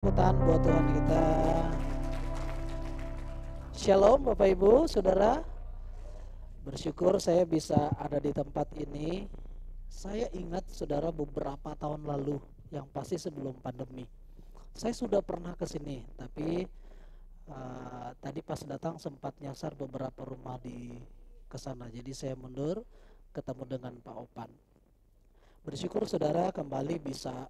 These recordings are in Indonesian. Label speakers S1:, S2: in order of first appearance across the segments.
S1: Putaan buat Tuhan kita. Shalom Bapak Ibu, Saudara. Bersyukur saya bisa ada di tempat ini. Saya ingat Saudara beberapa tahun lalu, yang pasti sebelum pandemi. Saya sudah pernah ke sini, tapi tadi pas datang sempat nyasar beberapa rumah di kesana. Jadi saya mundur, ketemu dengan Pak Opan. Bersyukur Saudara kembali bisa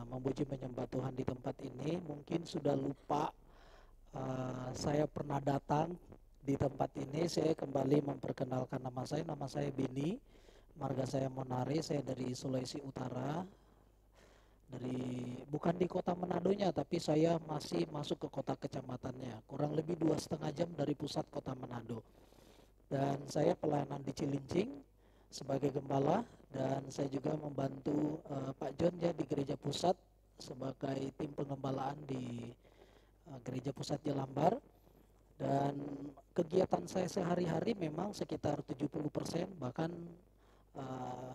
S1: memuji menyembah Tuhan di tempat ini. Mungkin sudah lupa saya pernah datang di tempat ini. Saya kembali memperkenalkan nama saya Bini, marga saya Monari, saya dari Sulawesi Utara, bukan di kota Manadonya, tapi saya masih masuk ke kota kecamatannya, kurang lebih 2,5 jam dari pusat kota Manado. Dan saya pelayanan di Cilincing sebagai gembala, dan saya juga membantu Pak John ya di gereja pusat sebagai tim pengembalaan di gereja pusat Jelambar. Dan kegiatan saya sehari-hari memang sekitar 70%, bahkan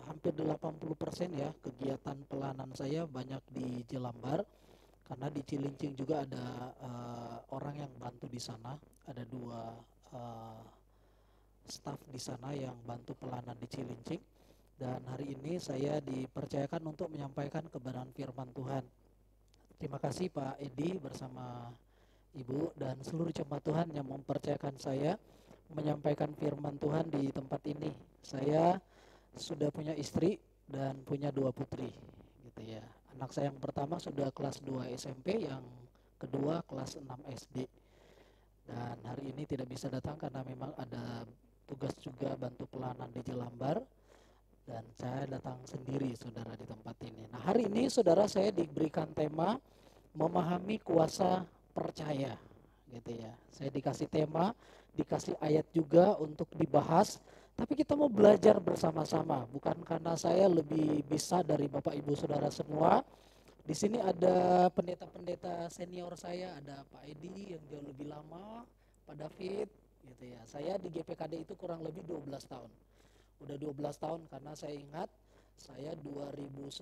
S1: hampir 80% ya, kegiatan pelayanan saya banyak di Jelambar. Karena di Cilincing juga ada orang yang bantu di sana, ada dua uh, staf di sana yang bantu pelayanan di Cilincing. Dan hari ini saya dipercayakan untuk menyampaikan kebenaran firman Tuhan. Terima kasih Pak Edi bersama Ibu dan seluruh jemaat Tuhan yang mempercayakan saya menyampaikan firman Tuhan di tempat ini. Saya sudah punya istri dan punya 2 putri gitu ya. Anak saya yang pertama sudah kelas 2 SMP, yang kedua kelas 6 SD. Dan hari ini tidak bisa datang karena memang ada tugas juga bantu pelayanan di Jelambar, dan saya datang sendiri Saudara di tempat ini. Nah, hari ini Saudara saya diberikan tema memahami kuasa percaya gitu ya. Saya dikasih tema, dikasih ayat juga untuk dibahas, tapi kita mau belajar bersama-sama. Bukan karena saya lebih bisa dari Bapak Ibu Saudara semua. Di sini ada pendeta-pendeta senior saya, ada Pak Edi yang jauh lebih lama, Pak David gitu ya. Saya di GPKD itu kurang lebih 12 tahun. Udah 12 tahun karena saya ingat saya 2010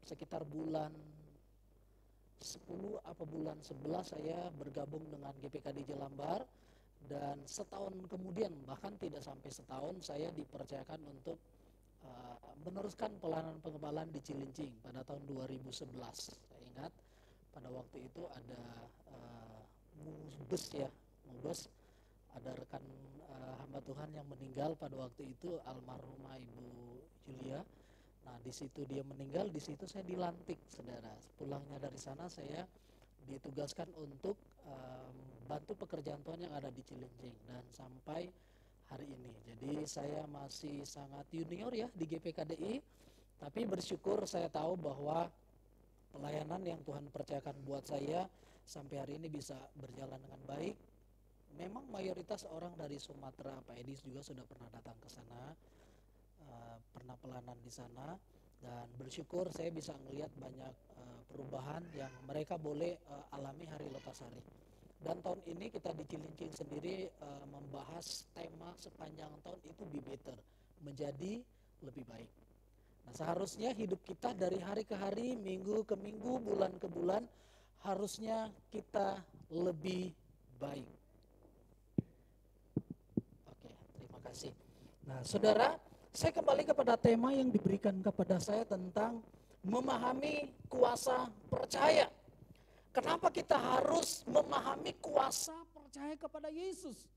S1: sekitar bulan 10 apa bulan 11 saya bergabung dengan GPKD Jelambar, dan setahun kemudian, bahkan tidak sampai setahun, saya dipercayakan untuk meneruskan pelayanan pengembalaan di Cilincing pada tahun 2011. Saya ingat pada waktu itu ada Mubes ya, Mubes, ada rekan hamba Tuhan yang meninggal pada waktu itu, almarhumah Ibu Julia. Nah, di situ dia meninggal, di situ saya dilantik, Saudara. Pulangnya dari sana saya ditugaskan untuk bantu pekerjaan Tuhan yang ada di Cilincing, dan sampai hari ini. Jadi saya masih sangat junior ya di GPKDI, tapi bersyukur saya tahu bahwa pelayanan yang Tuhan percayakan buat saya sampai hari ini bisa berjalan dengan baik. Memang mayoritas orang dari Sumatera, Pak Edi juga sudah pernah datang ke sana, pernah pelayanan di sana, dan bersyukur saya bisa melihat banyak perubahan yang mereka boleh alami hari lepas hari. Dan tahun ini kita di Cilincing sendiri membahas tema sepanjang tahun itu be better, menjadi lebih baik. Nah, seharusnya hidup kita dari hari ke hari, minggu ke minggu, bulan ke bulan, harusnya kita lebih baik. Oke, terima kasih. Nah, Saudara, saya kembali kepada tema yang diberikan kepada saya tentang memahami kuasa percaya. Kenapa kita harus memahami kuasa percaya kepada Yesus?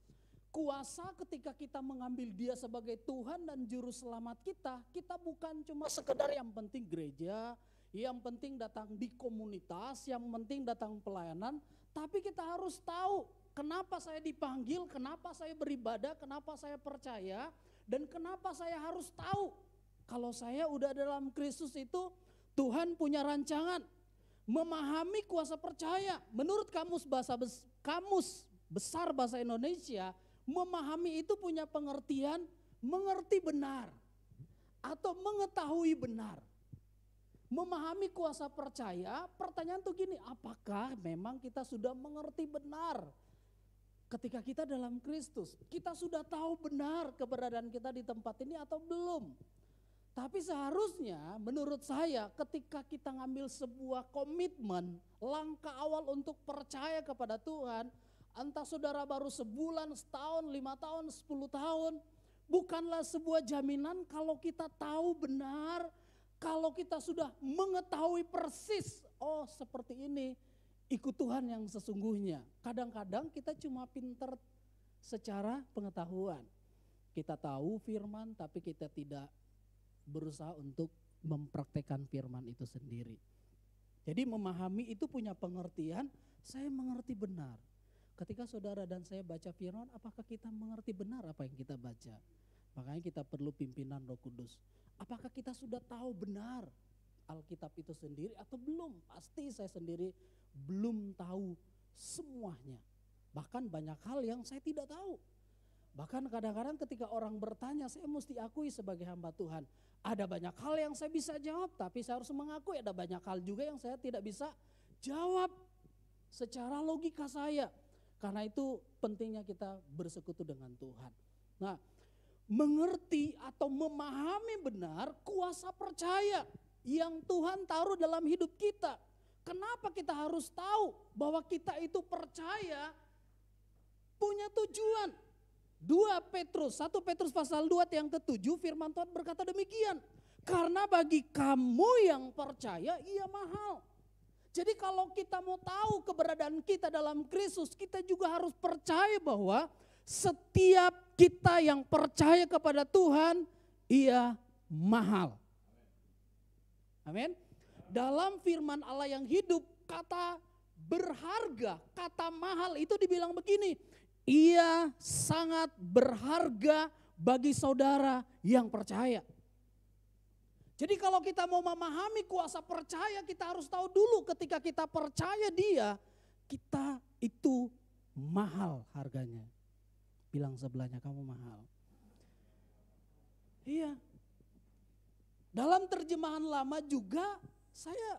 S1: Kuasa ketika kita mengambil dia sebagai Tuhan dan Juru Selamat kita, kita bukan cuma sekedar yang penting gereja, yang penting datang di komunitas, yang penting datang pelayanan, tapi kita harus tahu kenapa saya dipanggil, kenapa saya beribadah, kenapa saya percaya, dan kenapa saya harus tahu kalau saya udah dalam Kristus itu Tuhan punya rancangan. Memahami kuasa percaya, menurut kamus besar bahasa Indonesia, memahami itu punya pengertian mengerti benar atau mengetahui benar. Memahami kuasa percaya, pertanyaan tuh gini, apakah memang kita sudah mengerti benar ketika kita dalam Kristus? Kita sudah tahu benar keberadaan kita di tempat ini atau belum?
S2: Tapi seharusnya menurut saya ketika kita ngambil sebuah komitmen, langkah awal untuk percaya kepada Tuhan, entah saudara baru sebulan, setahun, 5 tahun, 10 tahun, bukanlah sebuah jaminan kalau kita tahu benar, kalau kita sudah mengetahui persis, oh seperti ini, ikut Tuhan yang sesungguhnya. Kadang-kadang kita cuma pinter secara pengetahuan. Kita tahu firman tapi kita tidak berusaha untuk mempraktekkan firman itu sendiri. Jadi memahami itu punya pengertian, saya mengerti benar. Ketika saudara dan saya baca firman, apakah kita mengerti benar apa yang kita baca? Makanya kita perlu pimpinan Roh Kudus. Apakah kita sudah tahu benar Alkitab itu sendiri atau belum? Pasti saya sendiri belum tahu semuanya. Bahkan banyak hal yang saya tidak tahu. Bahkan kadang-kadang ketika orang bertanya, saya mesti akui sebagai hamba Tuhan. Ada banyak hal yang saya bisa jawab, tapi saya harus mengakui ada banyak hal juga yang saya tidak bisa jawab secara logika saya. Karena itu pentingnya kita bersekutu dengan Tuhan. Nah, mengerti atau memahami benar kuasa percaya yang Tuhan taruh dalam hidup kita. Kenapa kita harus tahu bahwa kita itu percaya punya tujuan? 1 Petrus pasal 2 yang ke-7 firman Tuhan berkata demikian. Karena bagi kamu yang percaya ia mahal. Jadi kalau kita mau tahu keberadaan kita dalam Kristus, kita juga harus percaya bahwa setiap kita yang percaya kepada Tuhan, ia mahal. Amin. Dalam firman Allah yang hidup, kata berharga, kata mahal itu dibilang begini. Ia sangat berharga bagi saudara yang percaya. Jadi kalau kita mau memahami kuasa percaya, kita harus tahu dulu ketika kita percaya Dia, kita itu mahal harganya. Bilang sebelahnya, kamu mahal. Iya. Dalam terjemahan lama juga saya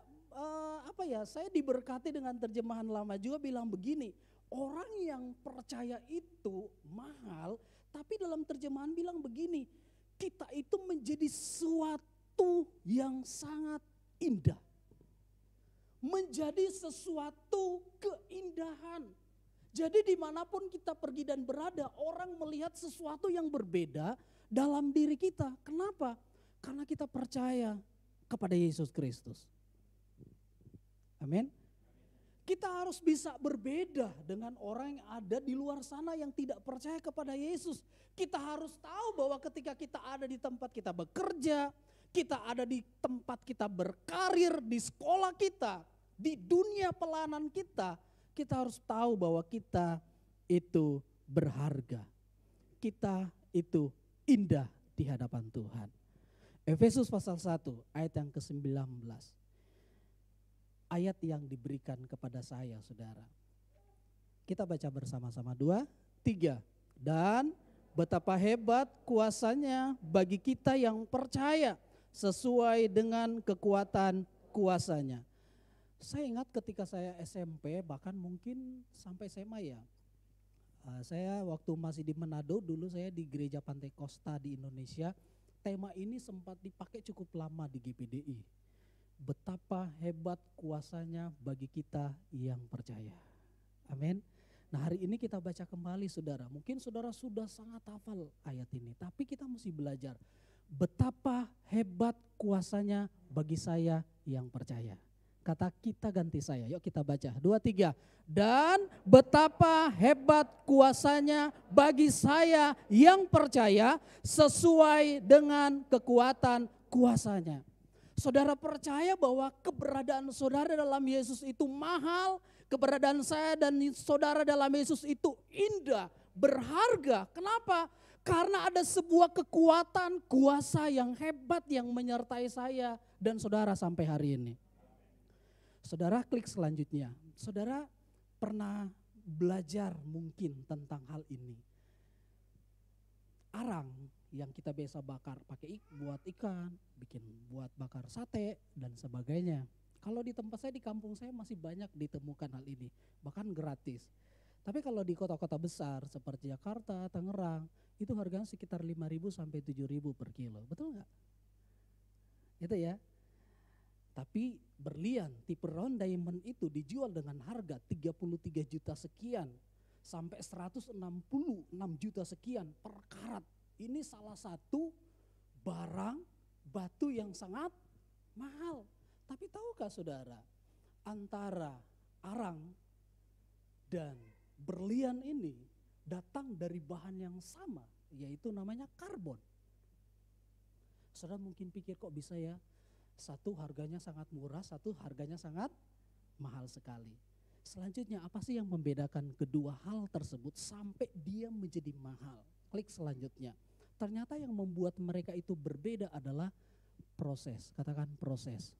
S2: saya diberkati dengan terjemahan lama juga bilang begini. Orang yang percaya itu mahal, tapi dalam terjemahan bilang begini, kita itu menjadi sesuatu yang sangat indah. Menjadi sesuatu keindahan. Jadi dimanapun kita pergi dan berada, orang melihat sesuatu yang berbeda dalam diri kita. Kenapa? Karena kita percaya kepada Yesus Kristus. Amin. Kita harus bisa berbeda dengan orang yang ada di luar sana yang tidak percaya kepada Yesus. Kita harus tahu bahwa ketika kita ada di tempat kita bekerja, kita ada di tempat kita berkarir, di sekolah kita, di dunia pelayanan kita, kita harus tahu bahwa kita itu berharga. Kita itu indah di hadapan Tuhan. Efesus pasal 1 ayat yang ke-19. Ayat yang diberikan kepada saya, saudara. Kita baca bersama-sama 2, 3. Dan betapa hebat kuasanya bagi kita yang percaya sesuai dengan kekuatan kuasanya. Saya ingat ketika saya SMP, bahkan mungkin sampai SMA ya. Saya waktu masih di Manado, dulu saya di Gereja Pantai Costa di Indonesia. Tema ini sempat dipakai cukup lama di GPDI. Betapa hebat kuasanya bagi kita yang percaya. Amin. Nah hari ini kita baca kembali saudara. Mungkin saudara sudah sangat hafal ayat ini. Tapi kita mesti belajar. Betapa hebat kuasanya bagi saya yang percaya. Kata kita ganti saya. Yuk kita baca. 2, 3. Dan betapa hebat kuasanya bagi saya yang percaya sesuai dengan kekuatan kuasanya. Saudara percaya bahwa keberadaan saudara dalam Yesus itu mahal, keberadaan saya dan saudara dalam Yesus itu indah, berharga. Kenapa? Karena ada sebuah kekuatan, kuasa yang hebat yang menyertai saya dan saudara sampai hari ini. Saudara klik selanjutnya. Saudara pernah belajar mungkin tentang hal ini. Arang yang kita biasa bakar pakai buat ikan, buat bakar sate dan sebagainya. Kalau di tempat saya di kampung saya masih banyak ditemukan hal ini, bahkan gratis. Tapi kalau di kota-kota besar seperti Jakarta, Tangerang, itu harganya sekitar 5.000 sampai 7.000 per kilo. Betul nggak? Itu ya. Tapi berlian tipe round diamond itu dijual dengan harga 33 juta sekian sampai 166 juta sekian per karat. Ini salah satu barang batu yang sangat mahal. Tapi tahukah saudara, antara arang dan berlian ini datang dari bahan yang sama, yaitu namanya karbon. Saudara mungkin pikir kok bisa ya, satu harganya sangat murah, satu harganya sangat mahal sekali. Selanjutnya apa sih yang membedakan kedua hal tersebut sampai dia menjadi mahal? Klik selanjutnya. Ternyata yang membuat mereka itu berbeda adalah proses, katakan proses.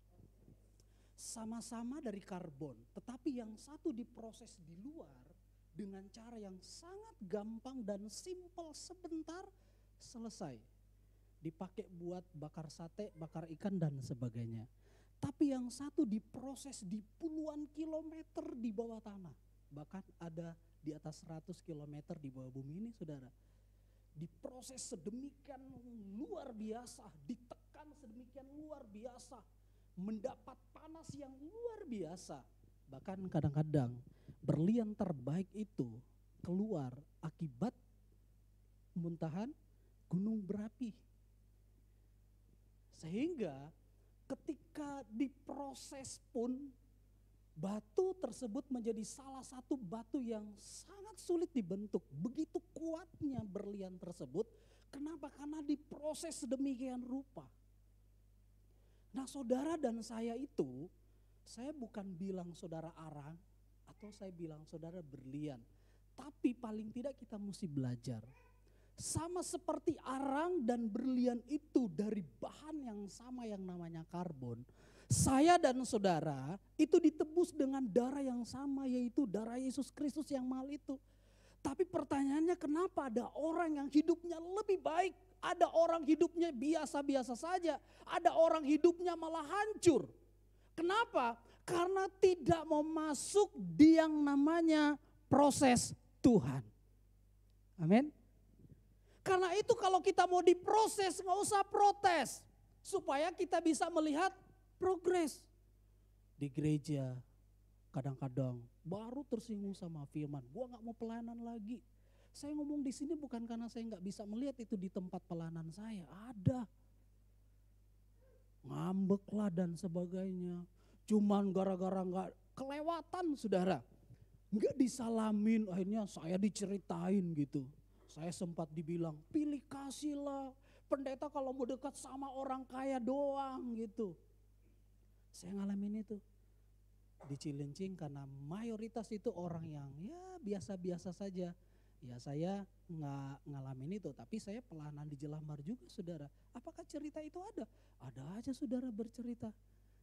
S2: Sama-sama dari karbon, tetapi yang satu diproses di luar dengan cara yang sangat gampang dan simpel, sebentar selesai. Dipakai buat bakar sate, bakar ikan dan sebagainya. Tapi yang satu diproses di puluhan kilometer di bawah tanah. Bahkan ada di atas 100 kilometer di bawah bumi ini saudara. Diproses sedemikian luar biasa, ditekan sedemikian luar biasa. Mendapat panas yang luar biasa. Bahkan kadang-kadang berlian terbaik itu keluar akibat muntahan gunung berapi. Sehingga ketika diproses pun batu tersebut menjadi salah satu batu yang sangat sulit dibentuk. Begitu kuatnya berlian tersebut. Kenapa? Karena diproses sedemikian rupa. Nah saudara dan saya itu, saya bukan bilang saudara arang atau saya bilang saudara berlian. Tapi paling tidak kita mesti belajar. Sama seperti arang dan berlian itu dari bahan yang sama yang namanya karbon. Saya dan saudara itu ditebus dengan darah yang sama, yaitu darah Yesus Kristus yang mahal itu. Tapi pertanyaannya, kenapa ada orang yang hidupnya lebih baik, ada orang hidupnya biasa-biasa saja, ada orang hidupnya malah hancur. Kenapa? Karena tidak mau masuk di yang namanya proses Tuhan. Amin. Karena itu kalau kita mau diproses nggak usah protes. Supaya kita bisa melihat progres. Di gereja kadang-kadang baru tersinggung sama firman. Gua nggak mau pelayanan lagi. Saya ngomong di sini bukan karena saya nggak bisa melihat itu di tempat pelayanan saya. Ada. Ngambek lah dan sebagainya. Cuman gara-gara nggak kelewatan saudara. Nggak disalamin, akhirnya saya diceritain gitu. Saya sempat dibilang, pilih kasihlah. Pendeta kalau mau dekat sama orang kaya doang gitu. Saya ngalamin itu. Di Cilincing karena mayoritas itu orang yang ya biasa-biasa saja. Ya saya nggak ngalamin itu, tapi saya pelayanan di Jelambar juga saudara. Apakah cerita itu ada? Ada aja saudara bercerita.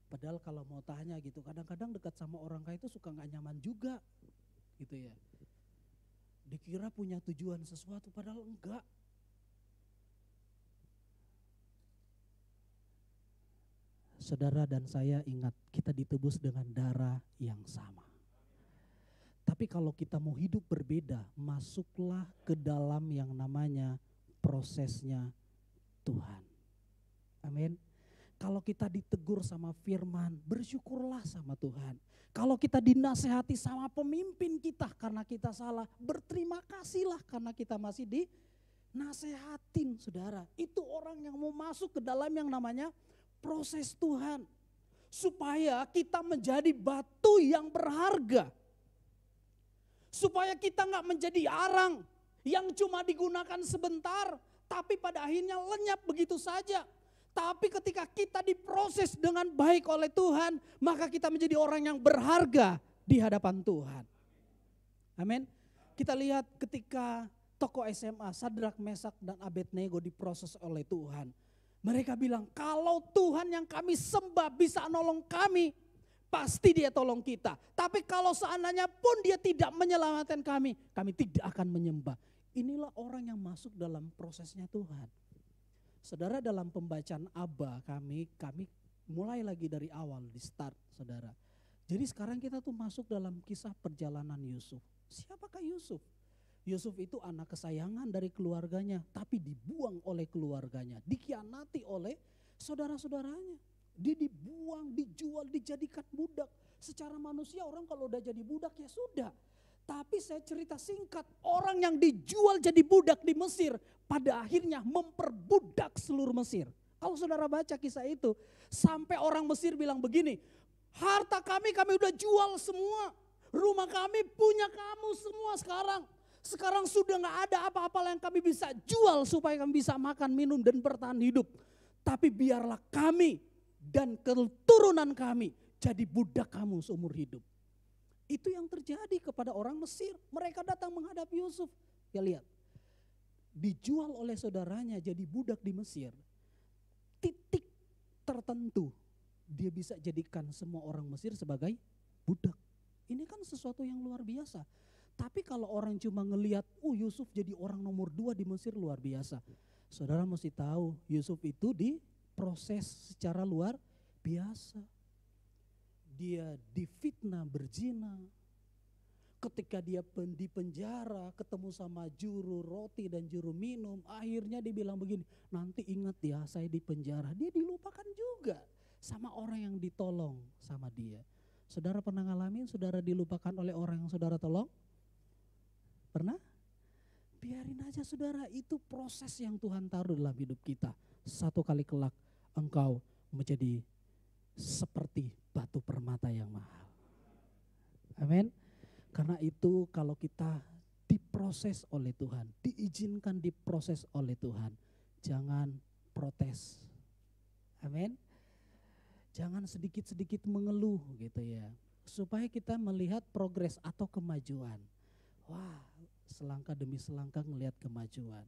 S2: Padahal kalau mau tanya gitu, kadang-kadang dekat sama orang kaya itu suka nggak nyaman juga. Gitu ya. Dikira punya tujuan sesuatu padahal enggak. Saudara dan saya ingat kita ditebus dengan darah yang sama. Tapi kalau kita mau hidup berbeda, masuklah ke dalam yang namanya prosesnya Tuhan. Amin. Kalau kita ditegur sama firman, bersyukurlah sama Tuhan. Kalau kita dinasehati sama pemimpin kita karena kita salah, berterima kasihlah karena kita masih dinasehatin saudara. Itu orang yang mau masuk ke dalam yang namanya proses Tuhan. Supaya kita menjadi batu yang berharga. Supaya kita gak menjadi arang yang cuma digunakan sebentar, tapi pada akhirnya lenyap begitu saja. Tapi ketika kita diproses dengan baik oleh Tuhan, maka kita menjadi orang yang berharga di hadapan Tuhan. Amin. Kita lihat ketika tokoh SMA Sadrak, Mesak dan Abednego diproses oleh Tuhan. Mereka bilang, kalau Tuhan yang kami sembah bisa nolong kami, pasti dia tolong kita. Tapi kalau seandainya pun dia tidak menyelamatkan kami tidak akan menyembah. Inilah orang yang masuk dalam prosesnya Tuhan. Saudara, dalam pembacaan Aba kami mulai lagi dari awal di start saudara. Jadi sekarang kita tuh masuk dalam kisah perjalanan Yusuf. Siapakah Yusuf? Yusuf itu anak kesayangan dari keluarganya tapi dibuang oleh keluarganya. Dikhianati oleh saudara-saudaranya. Dia dibuang, dijual, dijadikan budak. Secara manusia orang kalau udah jadi budak ya sudah. Tapi saya cerita singkat, orang yang dijual jadi budak di Mesir pada akhirnya memperbudak seluruh Mesir. Kalau saudara baca kisah itu, sampai orang Mesir bilang begini, harta kami udah jual semua. Rumah kami punya kamu semua sekarang. Sekarang sudah gak ada apa-apa yang kami bisa jual supaya kami bisa makan, minum dan bertahan hidup. Tapi biarlah kami dan keturunan kami jadi budak kamu seumur hidup. Itu yang terjadi kepada orang Mesir. Mereka datang menghadap Yusuf. Ya lihat, dijual oleh saudaranya jadi budak di Mesir. Titik tertentu dia bisa jadikan semua orang Mesir sebagai budak. Ini kan sesuatu yang luar biasa. Tapi kalau orang cuma ngelihat, Yusuf jadi orang nomor 2 di Mesir, luar biasa. Saudara mesti tahu Yusuf itu diproses secara luar biasa. Dia difitnah berzina. Ketika dia di penjara ketemu sama juru roti dan juru minum, akhirnya dia bilang begini, nanti ingat ya saya di penjara. Dia dilupakan juga sama orang yang ditolong sama dia. Saudara pernah ngalamin saudara dilupakan oleh orang yang saudara tolong? Pernah? Biarin aja saudara, itu proses yang Tuhan taruh dalam hidup kita. Satu kali kelak engkau menjadi seperti batu permata yang mahal. Amin. Karena itu kalau kita diproses oleh Tuhan, diizinkan diproses oleh Tuhan, jangan protes. Amin. Jangan sedikit-sedikit mengeluh gitu ya. Supaya kita melihat progres atau kemajuan. Wah, selangkah demi selangkah melihat kemajuan.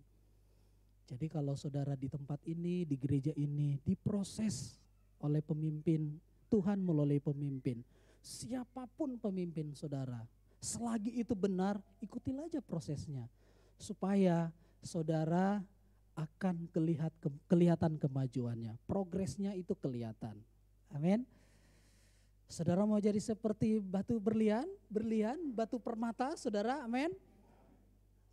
S2: Jadi kalau saudara di tempat ini, di gereja ini diproses oleh pemimpin, Tuhan melalui pemimpin. Siapapun pemimpin saudara, selagi itu benar, ikutilah aja prosesnya. Supaya saudara akan kelihatan kemajuannya, progresnya itu kelihatan. Amin. Saudara mau jadi seperti batu berlian, batu permata, saudara, amin.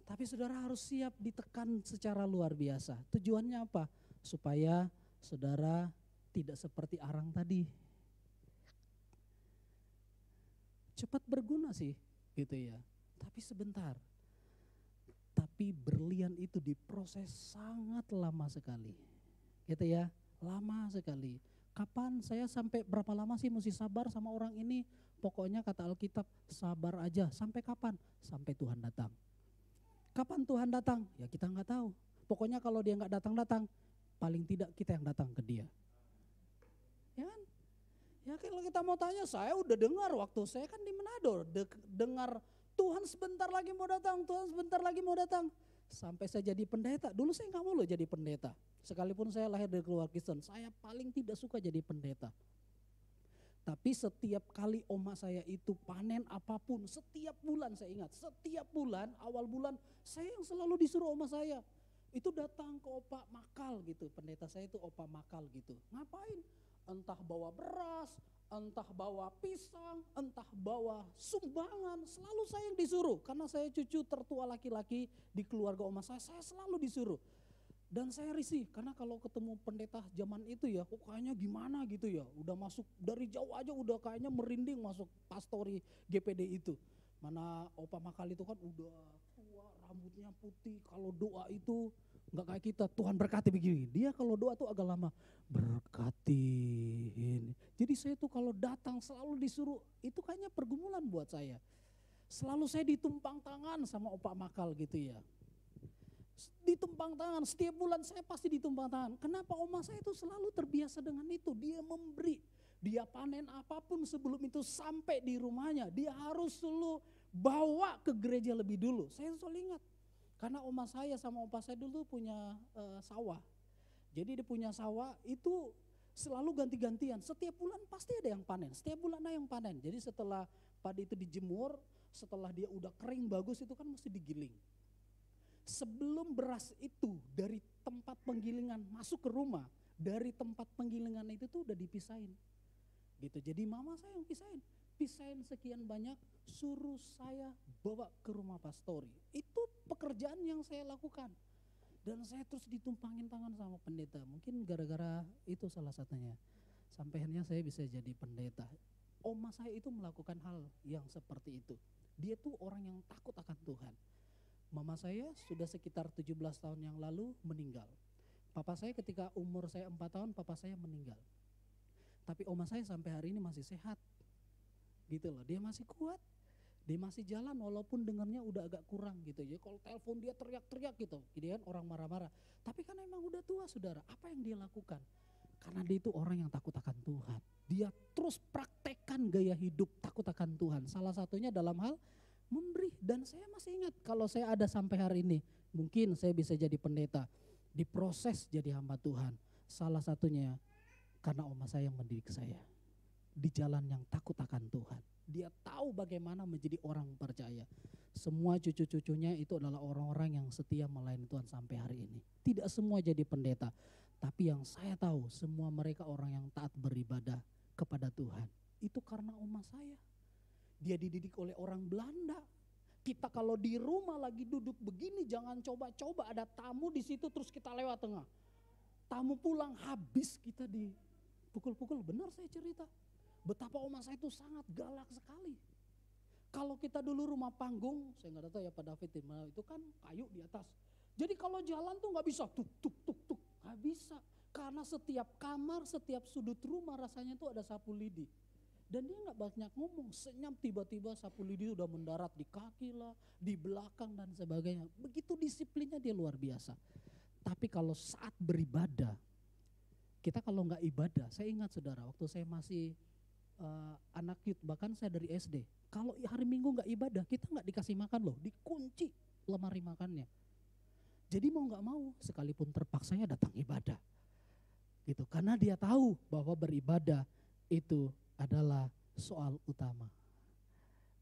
S2: Tapi saudara harus siap ditekan secara luar biasa. Tujuannya apa? Supaya saudara tidak seperti arang tadi. Cepat berguna sih, gitu ya. Tapi sebentar. Tapi berlian itu diproses sangat lama sekali. Gitu ya, lama sekali. Kapan saya sampai berapa lama sih mesti sabar sama orang ini? Pokoknya kata Alkitab, sabar aja. Sampai kapan? Sampai Tuhan datang. Kapan Tuhan datang? Ya kita nggak tahu. Pokoknya kalau dia nggak datang-datang, paling tidak kita yang datang ke dia. Ya kan? Ya kalau kita mau tanya, saya udah dengar waktu saya kan di Manado, dengar Tuhan sebentar lagi mau datang, Tuhan sebentar lagi mau datang. Sampai saya jadi pendeta, dulu saya gak mau loh jadi pendeta. Sekalipun saya lahir dari keluarga Kristen, saya paling tidak suka jadi pendeta. Tapi setiap kali oma saya itu panen apapun, setiap bulan saya ingat, setiap bulan, awal bulan, saya yang selalu disuruh oma saya. Itu datang ke Opa Makal gitu, pendeta saya itu Opa Makal gitu. Ngapain? Entah bawa beras, entah bawa pisang, entah bawa sumbangan, selalu saya yang disuruh. Karena saya cucu tertua laki-laki di keluarga oma saya selalu disuruh. Dan saya risih, karena kalau ketemu pendeta zaman itu ya, kok kayaknya gimana gitu ya. Udah masuk, dari jauh aja udah kayaknya merinding masuk pastori GPD itu. Mana Opa Makal itu kan udah tua, rambutnya putih, kalau doa itu enggak kayak kita, Tuhan berkati begini. Dia kalau doa tuh agak lama, berkati ini. Jadi saya tuh kalau datang selalu disuruh, itu kayaknya pergumulan buat saya. Selalu saya ditumpang tangan sama Opa Makal gitu ya. Ditumpang tangan, setiap bulan saya pasti ditumpang tangan. Kenapa oma saya itu selalu terbiasa dengan itu, dia memberi. Dia panen apapun sebelum itu sampai di rumahnya, dia harus selalu bawa ke gereja lebih dulu. Saya selalu ingat. Karena oma saya sama opa saya dulu punya sawah. Jadi dia punya sawah itu selalu ganti-gantian. Setiap bulan pasti ada yang panen. Setiap bulan ada yang panen. Jadi setelah padi itu dijemur, setelah dia udah kering bagus itu kan mesti digiling. Sebelum beras itu dari tempat penggilingan masuk ke rumah, dari tempat penggilingan itu tuh udah dipisahin. Gitu. Jadi mama saya yang pisahin sekian banyak, suruh saya bawa ke rumah pastori. Itu pekerjaan yang saya lakukan. Dan saya terus ditumpangin tangan sama pendeta. Mungkin gara-gara itu salah satunya. Sampai akhirnya saya bisa jadi pendeta. Oma saya itu melakukan hal yang seperti itu. Dia tuh orang yang takut akan Tuhan. Mama saya sudah sekitar 17 tahun yang lalu meninggal. Papa saya ketika umur saya 4 tahun, papa saya meninggal. Tapi oma saya sampai hari ini masih sehat. Gitu loh, dia masih kuat. Dia masih jalan walaupun dengarnya udah agak kurang gitu. Jadi kalau telepon dia teriak-teriak gitu. Dia kan orang marah-marah. Tapi kan emang udah tua saudara. Apa yang dia lakukan? Karena dia itu orang yang takut akan Tuhan. Dia terus praktekkan gaya hidup takut akan Tuhan. Salah satunya dalam hal memberi. Dan saya masih ingat kalau saya ada sampai hari ini. Mungkin saya bisa jadi pendeta. Diproses jadi hamba Tuhan. Salah satunya karena oma saya yang mendidik saya. Di jalan yang takut akan Tuhan. Dia tahu bagaimana menjadi orang percaya. Semua cucu-cucunya itu adalah orang-orang yang setia melayani Tuhan sampai hari ini. Tidak semua jadi pendeta. Tapi yang saya tahu semua mereka orang yang taat beribadah kepada Tuhan. Itu karena oma saya. Dia dididik oleh orang Belanda. Kita kalau di rumah lagi duduk begini jangan coba-coba ada tamu di situ terus kita lewat tengah. Tamu pulang habis kita dipukul-pukul. Benar saya cerita. Betapa oma saya itu sangat galak sekali. Kalau kita dulu rumah panggung, saya nggak tahu ya Pak David, itu kan kayu di atas. Jadi kalau jalan tuh nggak bisa tuk tuk tuk tuk, nggak bisa. Karena setiap kamar, setiap sudut rumah rasanya tuh ada sapu lidi. Dan dia nggak banyak ngomong, senyap tiba-tiba sapu lidi udah mendarat di kaki lah, di belakang dan sebagainya. Begitu disiplinnya dia luar biasa. Tapi kalau saat beribadah, kita kalau nggak ibadah, saya ingat saudara waktu saya masih anak youth, bahkan saya dari SD. Kalau hari Minggu nggak ibadah, kita nggak dikasih makan loh, dikunci lemari makannya. Jadi mau nggak mau, sekalipun terpaksanya datang ibadah, gitu. Karena dia tahu bahwa beribadah itu adalah soal utama.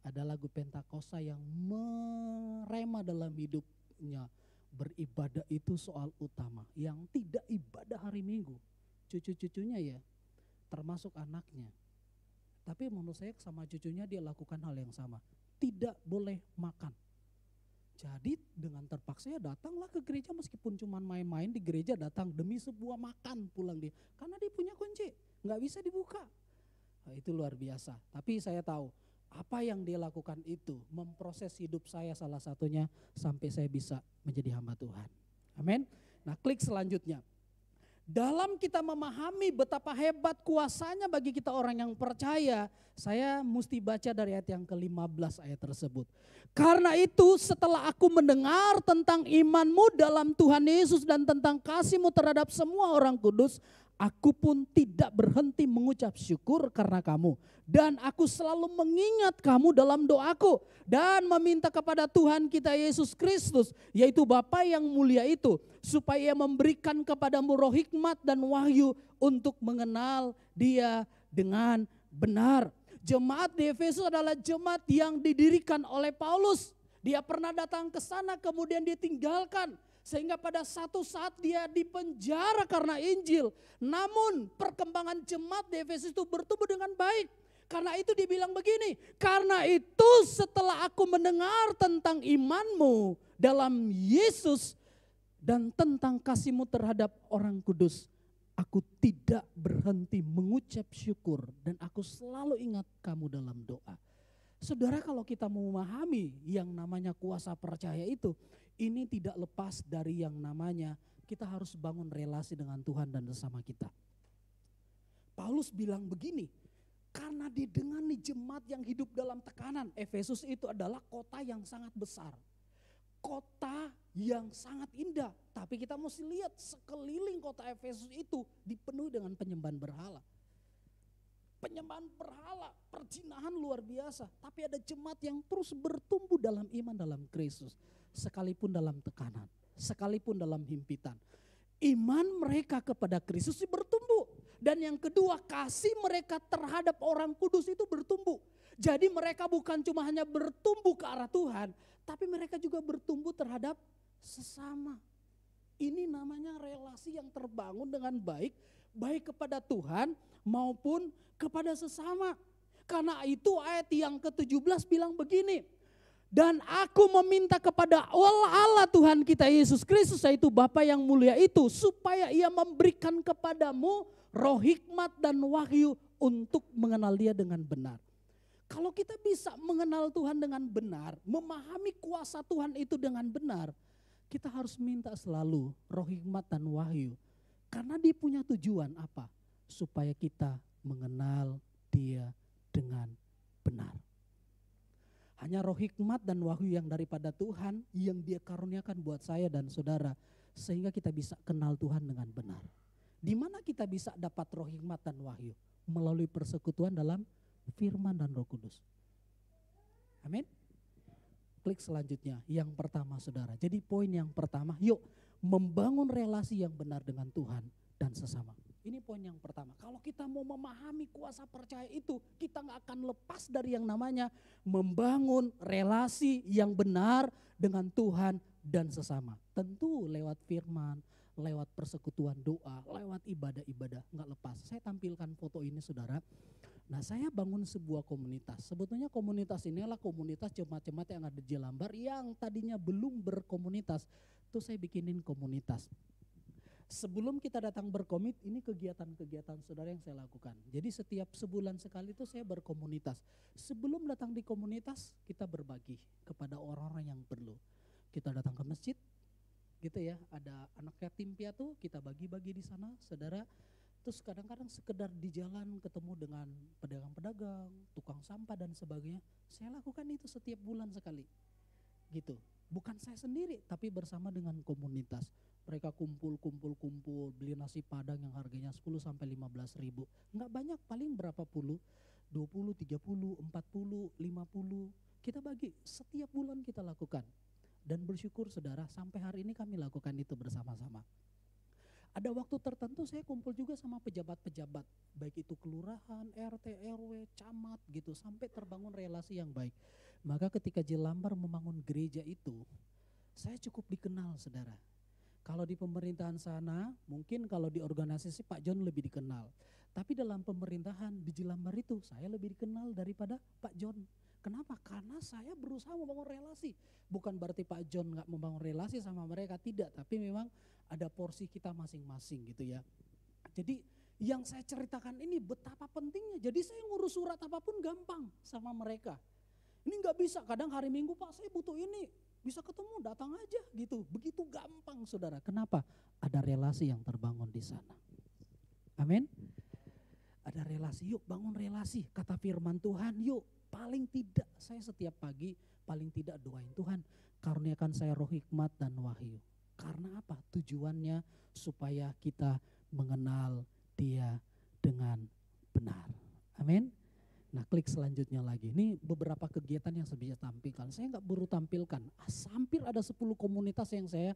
S2: Ada lagu Pentakosta yang merema dalam hidupnya. Beribadah itu soal utama. Yang tidak ibadah hari Minggu, cucu-cucunya ya, termasuk anaknya. Tapi menurut saya sama cucunya dia lakukan hal yang sama. Tidak boleh makan. Jadi dengan terpaksa ya datanglah ke gereja meskipun cuma main-main di gereja datang demi sebuah makan pulang dia. Karena dia punya kunci, gak bisa dibuka. Nah, itu luar biasa. Tapi saya tahu apa yang dia lakukan itu memproses hidup saya salah satunya sampai saya bisa menjadi hamba Tuhan. Amin. Nah klik selanjutnya. Dalam kita memahami betapa hebat kuasanya bagi kita orang yang percaya, saya mesti baca dari ayat yang ke-15 ayat tersebut. Karena itu setelah aku mendengar tentang imanmu dalam Tuhan Yesus dan tentang kasihmu terhadap semua orang kudus, aku pun tidak berhenti mengucap syukur karena kamu. Dan aku selalu mengingat kamu dalam doaku. Dan meminta kepada Tuhan kita Yesus Kristus, yaitu Bapa yang mulia itu, supaya memberikan kepadamu roh hikmat dan wahyu untuk mengenal Dia dengan benar. Jemaat di Efesus adalah jemaat yang didirikan oleh Paulus. Dia pernah datang ke sana kemudian ditinggalkan. Sehingga pada satu saat dia dipenjara karena Injil. Namun perkembangan jemaat di Efesus itu bertumbuh dengan baik. Karena itu dibilang begini, karena itu setelah aku mendengar tentang imanmu dalam Yesus dan tentang kasihmu terhadap orang kudus, aku tidak berhenti mengucap syukur dan aku selalu ingat kamu dalam doa. Saudara, kalau kita mau memahami yang namanya kuasa percaya itu, ini tidak lepas dari yang namanya kita harus bangun relasi dengan Tuhan dan sesama kita. Paulus bilang begini, karena didengar nih jemaat yang hidup dalam tekanan. Efesus itu adalah kota yang sangat besar. Kota yang sangat indah. Tapi kita mesti lihat sekeliling kota Efesus itu dipenuhi dengan penyembahan berhala. Penyembahan berhala, perzinahan luar biasa. Tapi ada jemaat yang terus bertumbuh dalam iman dalam Kristus. Sekalipun dalam tekanan, sekalipun dalam himpitan. Iman mereka kepada Kristus bertumbuh. Dan yang kedua, kasih mereka terhadap orang kudus itu bertumbuh. Jadi mereka bukan cuma hanya bertumbuh ke arah Tuhan, tapi mereka juga bertumbuh terhadap sesama. Ini namanya relasi yang terbangun dengan baik, baik kepada Tuhan maupun kepada sesama. Karena itu ayat yang ke-17 bilang begini, Dan aku meminta kepada Allah Tuhan kita Yesus Kristus, yaitu Bapa yang mulia itu, supaya ia memberikan kepadamu roh hikmat dan wahyu untuk mengenal dia dengan benar. Kalau kita bisa mengenal Tuhan dengan benar, memahami kuasa Tuhan itu dengan benar, kita harus minta selalu roh hikmat dan wahyu. Karena dia punya tujuan apa? Supaya kita mengenal dia dengan benar. Hanya roh hikmat dan wahyu yang daripada Tuhan yang dia karuniakan buat saya dan saudara. Sehingga kita bisa kenal Tuhan dengan benar. Di mana kita bisa dapat roh hikmat dan wahyu? Melalui persekutuan dalam firman dan Roh Kudus. Amin. Klik selanjutnya, yang pertama saudara. Jadi poin yang pertama, yuk membangun relasi yang benar dengan Tuhan dan sesama. Ini poin yang pertama. Kalau kita mau memahami kuasa percaya itu, kita gak akan lepas dari yang namanya membangun relasi yang benar dengan Tuhan dan sesama. Tentu lewat firman, lewat persekutuan doa, lewat ibadah-ibadah, gak lepas. Saya tampilkan foto ini saudara. Nah, saya bangun sebuah komunitas. Sebetulnya komunitas ini adalah komunitas jemaat-jemaat yang ada di Jelambar yang tadinya belum berkomunitas. Itu saya bikinin komunitas. Sebelum kita datang berkomit, ini kegiatan-kegiatan saudara yang saya lakukan. Jadi setiap sebulan sekali itu saya berkomunitas. Sebelum datang di komunitas, kita berbagi kepada orang-orang yang perlu. Kita datang ke masjid, gitu ya. Ada anak yatim piatu, kita bagi-bagi di sana, saudara. Terus kadang-kadang sekedar di jalan ketemu dengan pedagang-pedagang, tukang sampah dan sebagainya. Saya lakukan itu setiap bulan sekali, gitu. Bukan saya sendiri, tapi bersama dengan komunitas. Mereka kumpul, beli nasi padang yang harganya 10 sampai 15 ribu. Enggak banyak, paling berapa puluh, 20, 30, 40, 50. Kita bagi, setiap bulan kita lakukan. Dan bersyukur saudara, sampai hari ini kami lakukan itu bersama-sama. Ada waktu tertentu saya kumpul juga sama pejabat-pejabat, baik itu kelurahan, RT, RW, camat gitu, sampai terbangun relasi yang baik. Maka ketika Jelambar membangun gereja itu, saya cukup dikenal saudara. Kalau di pemerintahan sana, mungkin kalau di organisasi Pak John lebih dikenal. Tapi dalam pemerintahan di Jelambar itu, saya lebih dikenal daripada Pak John. Kenapa? Karena saya berusaha membangun relasi. Bukan berarti Pak John gak membangun relasi sama mereka, tidak. Tapi memang ada porsi kita masing-masing gitu ya. Jadi yang saya ceritakan ini betapa pentingnya. Jadi saya ngurus surat apapun gampang sama mereka. Ini gak bisa, kadang hari Minggu Pak saya butuh ini. Bisa ketemu, datang aja gitu. Begitu gampang saudara. Kenapa? Ada relasi yang terbangun di sana. Amin. Ada relasi, yuk bangun relasi. Kata firman Tuhan, yuk paling tidak saya setiap pagi paling tidak doain Tuhan, karuniakan saya roh hikmat dan wahyu. Karena apa? Tujuannya supaya kita mengenal dia dengan benar. Amin. Nah, klik selanjutnya lagi. Ini beberapa kegiatan yang saya bisa tampilkan. Saya nggak baru tampilkan. Hampir ada 10 komunitas yang saya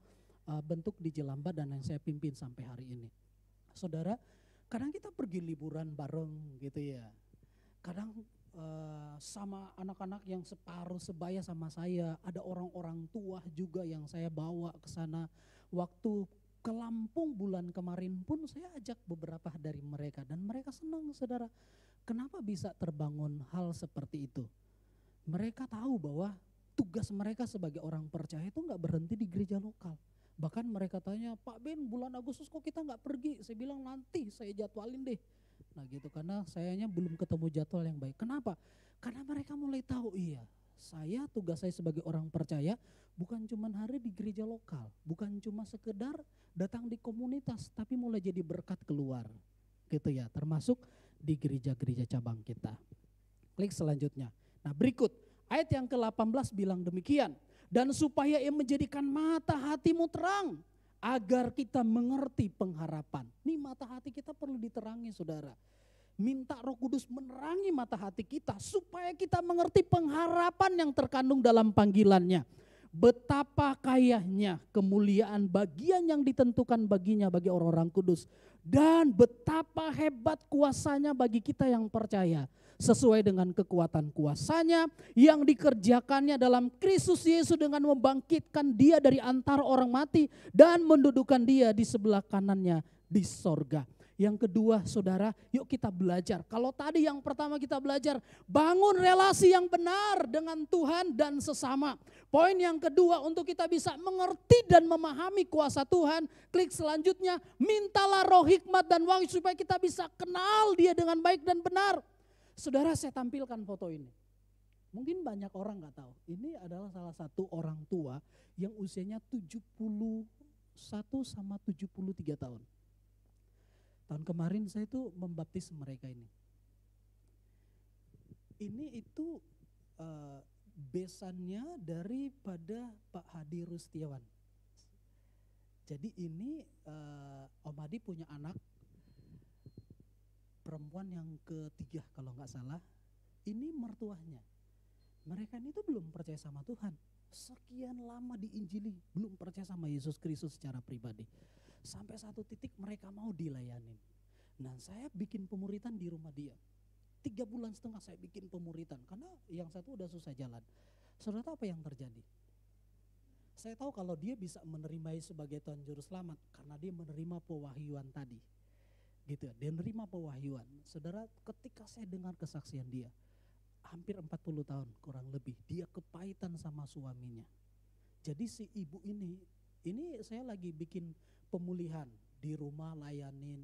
S2: bentuk di Jelambar dan yang saya pimpin sampai hari ini. Saudara, kadang kita pergi liburan bareng gitu ya. Kadang sama anak-anak yang separuh sebaya sama saya. Ada orang-orang tua juga yang saya bawa ke sana. Waktu ke Lampung bulan kemarin pun saya ajak beberapa dari mereka. Dan mereka senang saudara. Kenapa bisa terbangun hal seperti itu? Mereka tahu bahwa tugas mereka sebagai orang percaya itu gak berhenti di gereja lokal. Bahkan mereka tanya, Pak Ben bulan Agustus kok kita gak pergi? Saya bilang nanti saya jadwalin deh. Nah gitu, karena sayanya belum ketemu jadwal yang baik. Kenapa? Karena mereka mulai tahu, iya tugas saya sebagai orang percaya bukan cuma hari di gereja lokal. Bukan cuma sekedar datang di komunitas, tapi mulai jadi berkat keluar. Gitu ya, termasuk di gereja-gereja cabang kita. Klik selanjutnya. Nah berikut, ayat yang ke-18 bilang demikian. Dan supaya ia menjadikan mata hatimu terang, agar kita mengerti pengharapan. Nih mata hati kita perlu diterangi saudara. Minta Roh Kudus menerangi mata hati kita, supaya kita mengerti pengharapan yang terkandung dalam panggilannya. Betapa kayanya kemuliaan bagian yang ditentukan baginya bagi orang-orang kudus. Dan betapa hebat kuasanya bagi kita yang percaya. Sesuai dengan kekuatan kuasanya yang dikerjakannya dalam Kristus Yesus dengan membangkitkan dia dari antara orang mati dan mendudukan dia di sebelah kanannya di sorga. Yang kedua saudara, yuk kita belajar. Kalau tadi yang pertama kita belajar, bangun relasi yang benar dengan Tuhan dan sesama. Poin yang kedua untuk kita bisa mengerti dan memahami kuasa Tuhan, klik selanjutnya, mintalah roh hikmat dan wahyu supaya kita bisa kenal Dia dengan baik dan benar. Saudara, saya tampilkan foto ini. Mungkin banyak orang gak tahu, ini adalah salah satu orang tua yang usianya 71 sama 73 tahun. Tahun kemarin saya itu membaptis mereka ini. Ini itu besannya daripada Pak Hadi Rustiawan. Jadi ini Om Hadi punya anak perempuan yang ketiga kalau nggak salah. Ini mertuanya. Mereka ini tuh belum percaya sama Tuhan. Sekian lama diinjili, belum percaya sama Yesus Kristus secara pribadi. Sampai satu titik mereka mau dilayanin. Nah, saya bikin pemuritan di rumah dia. 3,5 bulan saya bikin pemuritan. Karena yang satu udah susah jalan. Saudara tahu apa yang terjadi? Saya tahu kalau dia bisa menerima sebagai Tuhan Juru Selamat. Karena dia menerima pewahyuan tadi. Gitu, dia menerima pewahyuan. Saudara, ketika saya dengar kesaksian dia. Hampir 40 tahun kurang lebih. Dia kepahitan sama suaminya. Jadi si ibu ini saya lagi bikin pemulihan di rumah layanin.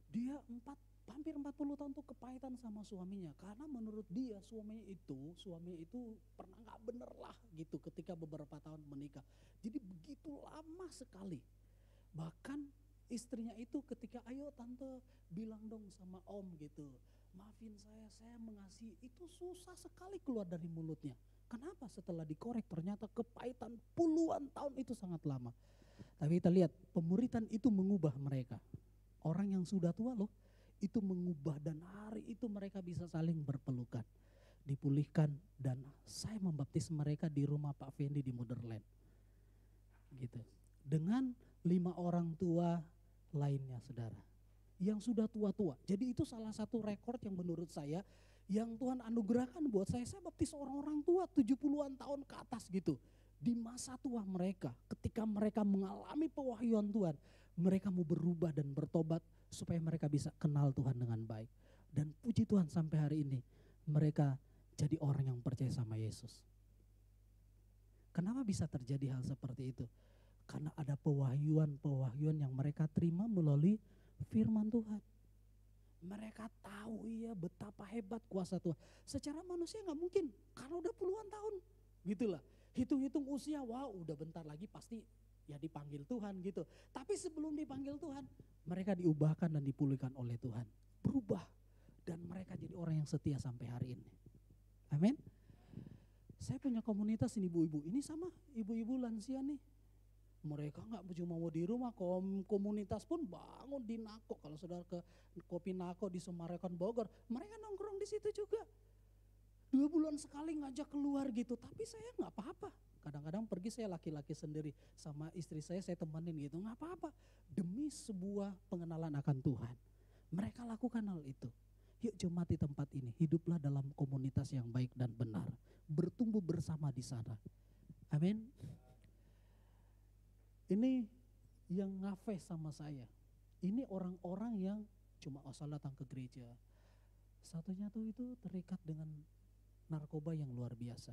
S2: Dia hampir 40 tahun tuh kepahitan sama suaminya. Karena menurut dia suaminya itu pernah gak bener lah gitu ketika beberapa tahun menikah. Jadi begitu lama sekali. Bahkan istrinya itu ketika ayo tante bilang dong sama om gitu. Maafin saya mengasihi, itu susah sekali keluar dari mulutnya. Kenapa? Setelah dikorek ternyata kepahitan puluhan tahun itu sangat lama. Tapi kita lihat pemuritan itu mengubah mereka. Orang yang sudah tua loh, itu mengubah dan hari itu mereka bisa saling berpelukan. Dipulihkan dan saya membaptis mereka di rumah Pak Fendi di Motherland. Gitu. Dengan 5 orang tua lainnya saudara. Yang sudah tua-tua. Jadi itu salah satu rekor yang menurut saya yang Tuhan anugerahkan buat saya. Saya baptis orang-orang tua 70-an tahun ke atas gitu. Di masa tua mereka, ketika mereka mengalami pewahyuan Tuhan, mereka mau berubah dan bertobat supaya mereka bisa kenal Tuhan dengan baik. Dan puji Tuhan sampai hari ini mereka jadi orang yang percaya sama Yesus. Kenapa bisa terjadi hal seperti itu? Karena ada pewahyuan yang mereka terima melalui firman Tuhan. Mereka tahu betapa hebat kuasa Tuhan. Secara manusia gak mungkin, karena udah puluhan tahun. Gitulah, hitung-hitung usia, udah bentar lagi pasti ya dipanggil Tuhan gitu. Tapi sebelum dipanggil Tuhan, mereka diubahkan dan dipulihkan oleh Tuhan. Berubah, dan mereka jadi orang yang setia sampai hari ini. Amin. Saya punya komunitas ini ibu-ibu, ini sama ibu-ibu lansia nih. Mereka gak cuma mau di rumah, komunitas pun bangun di Nako. Kalau saudara ke Kopi Nako di Sumarekon Bogor, mereka nongkrong di situ juga. 2 bulan sekali ngajak keluar gitu, tapi saya gak apa-apa. Kadang-kadang pergi saya laki-laki sendiri, sama istri saya temenin gitu, gak apa-apa. Demi sebuah pengenalan akan Tuhan. Mereka lakukan hal itu. Yuk jemaat di tempat ini, hiduplah dalam komunitas yang baik dan benar. Bertumbuh bersama di sana. Amin. Ini yang ngafeh sama saya. Ini orang-orang yang cuma asal datang ke gereja. Satunya tuh itu terikat dengan narkoba yang luar biasa.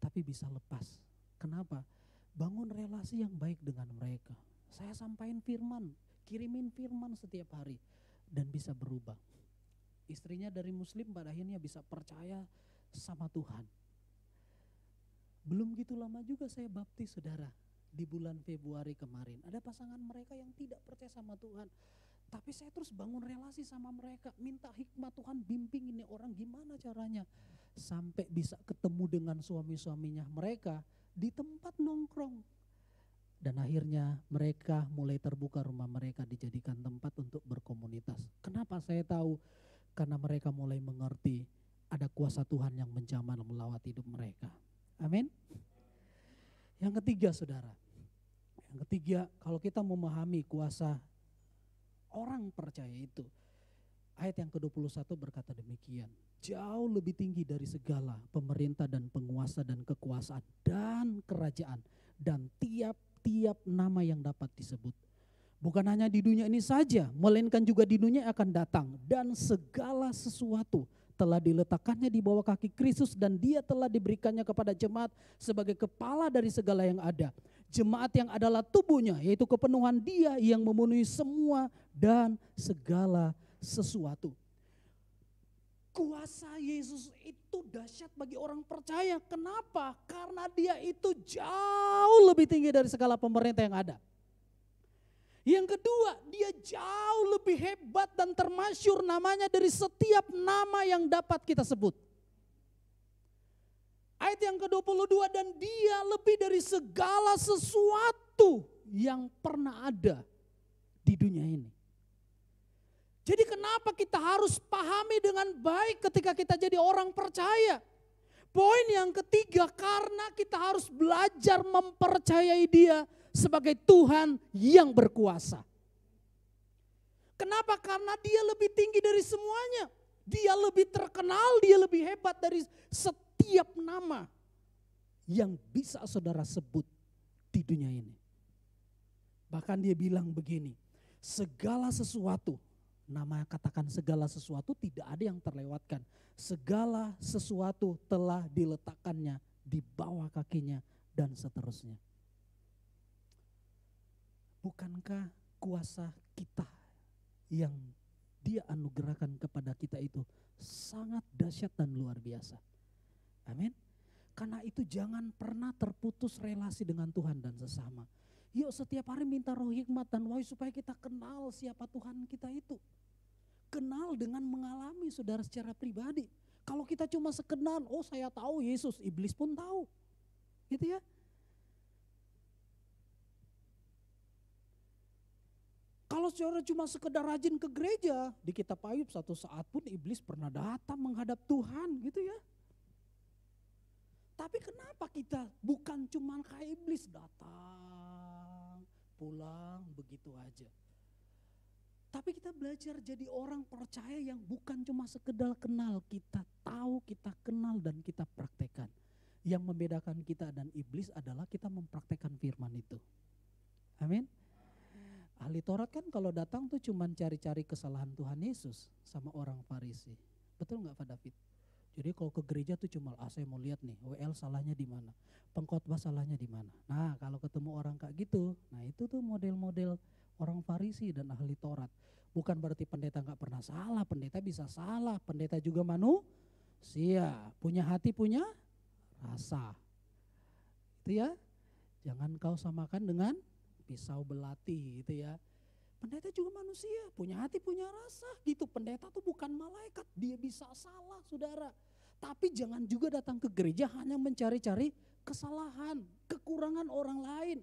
S2: Tapi bisa lepas. Kenapa? Bangun relasi yang baik dengan mereka. Saya sampaikan firman, kirimin firman setiap hari. Dan bisa berubah. Istrinya dari muslim pada akhirnya bisa percaya sama Tuhan. Belum gitu lama juga saya baptis saudara. Di bulan Februari kemarin ada pasangan mereka yang tidak percaya sama Tuhan, tapi saya terus bangun relasi sama mereka, minta hikmat Tuhan, bimbing ini orang gimana caranya sampai bisa ketemu dengan suami-suaminya mereka di tempat nongkrong. Dan akhirnya mereka mulai terbuka, rumah mereka dijadikan tempat untuk berkomunitas. Kenapa saya tahu? Karena mereka mulai mengerti ada kuasa Tuhan yang menjamah melawat hidup mereka. Amin. Yang ketiga saudara, kalau kita memahami kuasa orang percaya itu, ayat yang ke-21 berkata demikian, jauh lebih tinggi dari segala pemerintah dan penguasa dan kekuasaan dan kerajaan dan tiap-tiap nama yang dapat disebut, Bukan hanya di dunia ini saja, melainkan juga di dunia yang akan datang. Dan segala sesuatu telah diletakkannya di bawah kaki Kristus dan dia telah diberikannya kepada jemaat sebagai kepala dari segala yang ada. Jemaat yang adalah tubuhnya, yaitu kepenuhan dia yang memenuhi semua dan segala sesuatu. Kuasa Yesus itu dahsyat bagi orang percaya. Kenapa? Karena dia itu jauh lebih tinggi dari segala pemerintah yang ada. Yang kedua, dia jauh lebih hebat dan termasyur namanya dari setiap nama yang dapat kita sebut. Ayat yang ke-22, dan dia lebih dari segala sesuatu yang pernah ada di dunia ini. Jadi kenapa kita harus pahami dengan baik ketika kita jadi orang percaya? Poin yang ketiga, karena kita harus belajar mempercayai dia sebagai Tuhan yang berkuasa. Kenapa? Karena dia lebih tinggi dari semuanya. Dia lebih terkenal, dia lebih hebat dari setiap nama yang bisa saudara sebut di dunia ini. Bahkan dia bilang begini, segala sesuatu, nama katakan segala sesuatu tidak ada yang terlewatkan. Segala sesuatu telah diletakkannya di bawah kakinya dan seterusnya. Bukankah kuasa kita yang dia anugerahkan kepada kita itu sangat dahsyat dan luar biasa. Amin. Karena itu jangan pernah terputus relasi dengan Tuhan dan sesama. Yuk setiap hari minta roh hikmat dan wahyu supaya kita kenal siapa Tuhan kita itu. Kenal dengan mengalami saudara secara pribadi. Kalau kita cuma sekedar, oh saya tahu Yesus, iblis pun tahu. Gitu ya. Kalau saudara cuma sekedar rajin ke gereja, di kitab Ayub satu saat pun iblis pernah datang menghadap Tuhan gitu ya. Tapi kenapa kita bukan cuma kayak iblis datang, pulang begitu aja. Tapi kita belajar jadi orang percaya yang bukan cuma sekedar kenal, kita tahu, kita kenal dan kita praktekkan. Yang membedakan kita dan iblis adalah kita mempraktekkan firman itu. Amin. Ahli Taurat kan kalau datang tuh cuman cari-cari kesalahan Tuhan Yesus sama orang Farisi. Betul nggak Pak David? Jadi kalau ke gereja tuh cuma, saya mau lihat nih, WL salahnya di mana, pengkhotbah salahnya di mana. Nah kalau ketemu orang kayak gitu, nah itu tuh model-model orang Farisi dan ahli Taurat. Bukan berarti pendeta nggak pernah salah, pendeta bisa salah, pendeta juga manusia, punya hati, punya rasa. Itu ya, jangan kau samakan dengan pisau belati gitu ya. Pendeta juga manusia, punya hati, punya rasa gitu. Pendeta tuh bukan malaikat, dia bisa salah saudara. Tapi jangan juga datang ke gereja hanya mencari-cari kesalahan, kekurangan orang lain.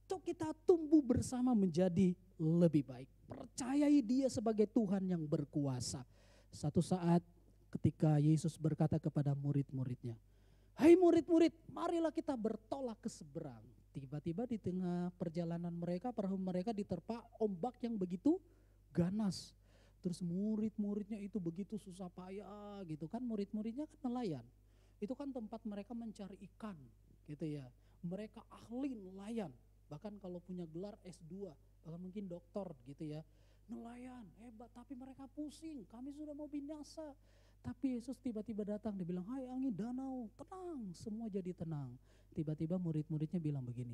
S2: Tuh kita tumbuh bersama menjadi lebih baik. Percayai dia sebagai Tuhan yang berkuasa. Satu saat ketika Yesus berkata kepada murid-muridnya, hai murid-murid, marilah kita bertolak ke seberang. Tiba-tiba di tengah perjalanan mereka, perahu mereka diterpa ombak yang begitu ganas. Terus murid-muridnya itu begitu susah payah gitu kan, murid-muridnya kan nelayan. Itu kan tempat mereka mencari ikan gitu ya. Mereka ahli nelayan, bahkan kalau punya gelar S2, bahkan mungkin doktor gitu ya. Nelayan hebat, tapi mereka pusing, kami sudah mau binasa. Tapi Yesus tiba-tiba datang, dia bilang, hai angin danau, tenang, semua jadi tenang. Tiba-tiba murid-muridnya bilang begini,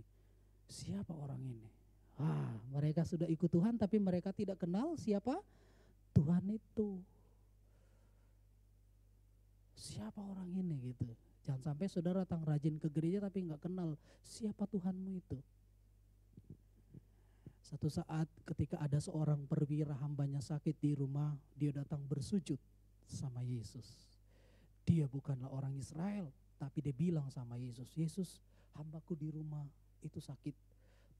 S2: siapa orang ini? Mereka sudah ikut Tuhan tapi mereka tidak kenal siapa Tuhan itu. Siapa orang ini gitu. Jangan sampai saudara datang rajin ke gereja tapi nggak kenal siapa Tuhanmu itu. Satu saat ketika ada seorang perwira hambanya sakit di rumah, dia datang bersujud sama Yesus. Dia bukanlah orang Israel, tapi dia bilang sama Yesus, Yesus hambaku di rumah itu sakit,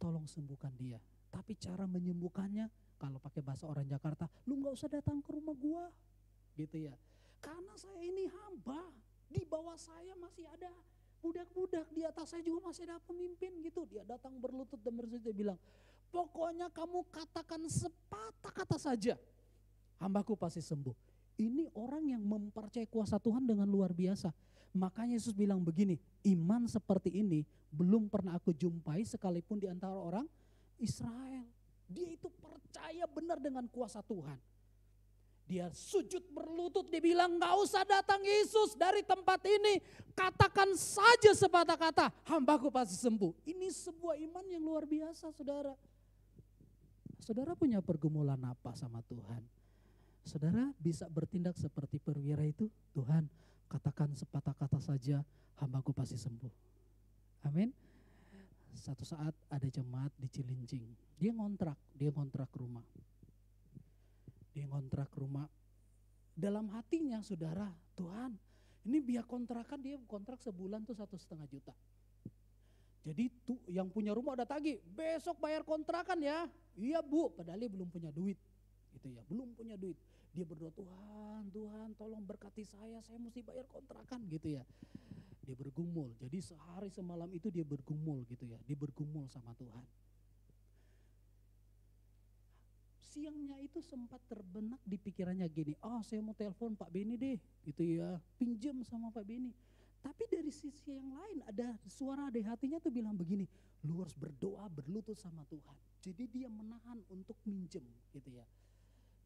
S2: tolong sembuhkan dia. Tapi cara menyembuhkannya, kalau pakai bahasa orang Jakarta, lu gak usah datang ke rumah gua, gitu ya. Karena saya ini hamba, di bawah saya masih ada budak-budak, di atas saya juga masih ada pemimpin gitu. Dia datang berlutut dan bersujud, dia bilang, pokoknya kamu katakan sepatah kata saja, hambaku pasti sembuh. Ini orang yang mempercayai kuasa Tuhan dengan luar biasa. Makanya Yesus bilang begini, iman seperti ini belum pernah aku jumpai sekalipun di antara orang Israel. Dia itu percaya benar dengan kuasa Tuhan. Dia sujud berlutut, dia bilang gak usah datang Yesus dari tempat ini. Katakan saja sepatah kata, hambaku pasti sembuh. Ini sebuah iman yang luar biasa saudara. Saudara punya pergumulan apa sama Tuhan? Saudara bisa bertindak seperti perwira itu, Tuhan katakan sepatah kata saja, hambaku pasti sembuh. Amin. Satu saat ada jemaat di Cilincing, dia ngontrak rumah. Dia ngontrak rumah, dalam hatinya saudara, Tuhan ini biaya kontrakan, dia kontrak sebulan tuh 1,5 juta. Jadi tuh yang punya rumah udah tagih, besok bayar kontrakan ya. Iya bu, padahal dia belum punya duit. Gitu ya, belum punya duit. Dia berdoa, Tuhan tolong berkati saya mesti bayar kontrakan gitu ya. Dia bergumul, jadi sehari semalam itu dia bergumul gitu ya. Dia bergumul sama Tuhan. Siangnya itu sempat terbenak di pikirannya gini, saya mau telepon Pak Beni deh gitu ya, pinjam sama Pak Beni. Tapi dari sisi yang lain ada suara di hatinya tuh bilang begini, lu harus berdoa berlutut sama Tuhan. Jadi dia menahan untuk minjem gitu ya.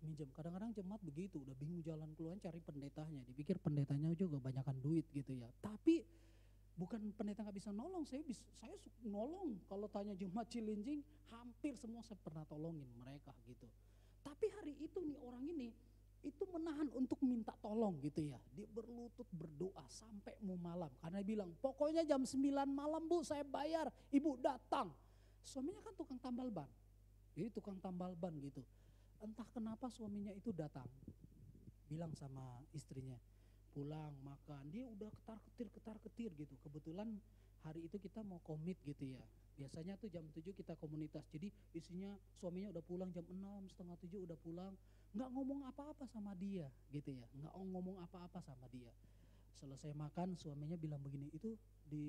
S2: Minjem, kadang-kadang jemaat begitu, udah bingung jalan keluar cari pendetanya, dipikir pendetanya juga banyakan duit gitu ya. Tapi bukan pendeta gak bisa nolong, saya nolong. Kalau tanya jemaat Cilincing, hampir semua saya pernah tolongin mereka gitu. Tapi hari itu nih orang ini, itu menahan untuk minta tolong gitu ya. Dia berlutut berdoa sampai mau malam. Karena dia bilang, pokoknya jam 9 malam bu saya bayar, ibu datang. Suaminya kan tukang tambal ban. Jadi tukang tambal ban gitu. Entah kenapa suaminya itu datang. Bilang sama istrinya, pulang makan, dia udah ketar-ketir gitu. Kebetulan hari itu kita mau komit gitu ya. Biasanya tuh jam 7 kita komunitas, jadi isinya suaminya udah pulang jam 6, setengah 7 udah pulang. Nggak ngomong apa-apa sama dia gitu ya, nggak ngomong apa-apa sama dia. Selesai makan suaminya bilang begini, itu di